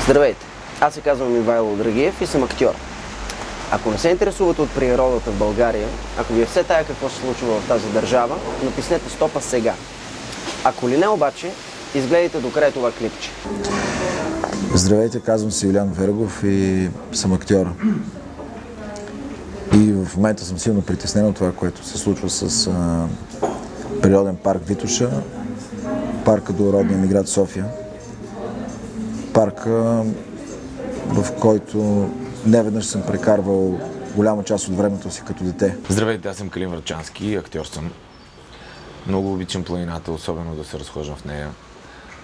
Здравейте! Аз се казвам Ивайло Драгиев и съм актьор. Ако не се интересувате от природата в България, ако ви е все тая какво се случва в тази държава, натиснете стопа сега. Ако ли не обаче, изгледайте до край това клипче. Здравейте, казвам се Юлиан Вергов и съм актьор. И в момента съм силно притеснен от това, което се случва с природен парк Витоша, парка до родния ми град София. Парка, в който неведнъж съм прекарвал голяма част от времето си като дете. Здравейте, аз съм Калин Врачански, актьор съм. Много обичам планината, особено да се разхождам в нея.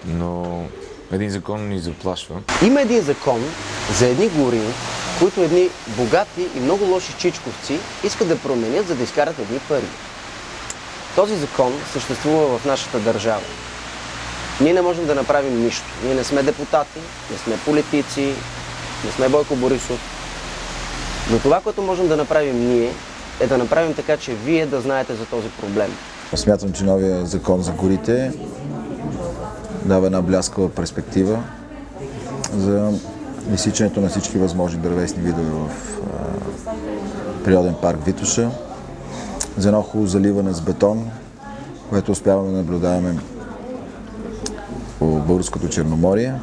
Но един закон ни заплашва. Има един закон за едни гори, които едни богати и много лоши чичковци искат да променят, за да изкарат едни пари. Този закон съществува в нашата държава. Ние не можем да направим нищо. Ние не сме депутати, не сме политици, не сме Бойко Борисов. Но това, което можем да направим ние, е да направим така, че вие да знаете за този проблем. Смятам, че новия закон за горите дава една бляскава перспектива за изсичането на всички възможни дървесни видове в природен парк Витоша, за едно хубаво заливане с бетон, което успяваме да наблюдаваме по българското Черноморие.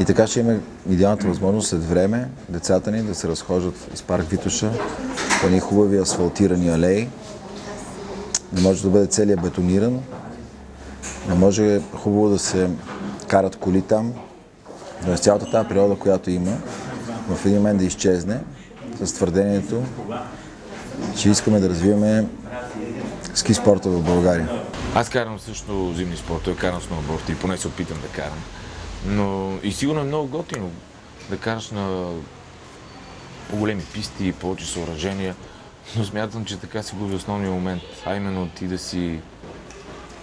И така ще имаме идеалната възможност след време децата ни да се разхождат из парк Витоша по едни хубави асфалтирани алеи. Не може да бъде целият бетониран, не може хубаво да се карат коли там, но с цялата тази природа, която има, в един момент да изчезне с твърдението, че искаме да развиваме ски спорта в България. Аз карам също зимни спортове, карам сноуборд и поне се опитам да карам. Но и сигурно е много готино да караш на по-големи писти, повече съоръжения, но смятам, че така се губи основния момент, а именно ти да си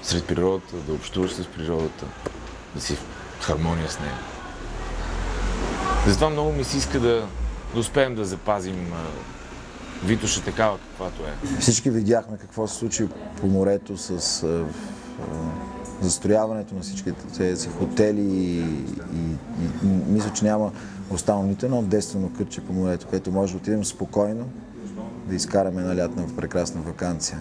сред природата, да общуваш с природата, да си в хармония с нея. Затова много ми се иска да успеем да запазим Витоша такава, каквато е. Всички видяхме какво се случи по морето с застрояването на всички тези хотели и мисля, че няма останало нито едно действено кътче по морето, където може да отидем спокойно да изкараме една лятна прекрасна ваканция.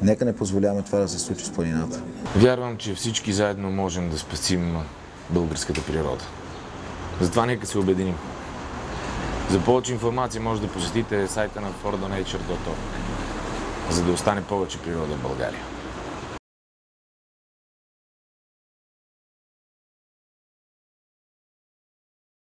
Нека не позволяваме това да се случи с планината. Вярвам, че всички заедно можем да спасим българската природа. Затова нека се обединим. За повече информация може да посетите сайта на fordonature.org, за да остане повече природа в България.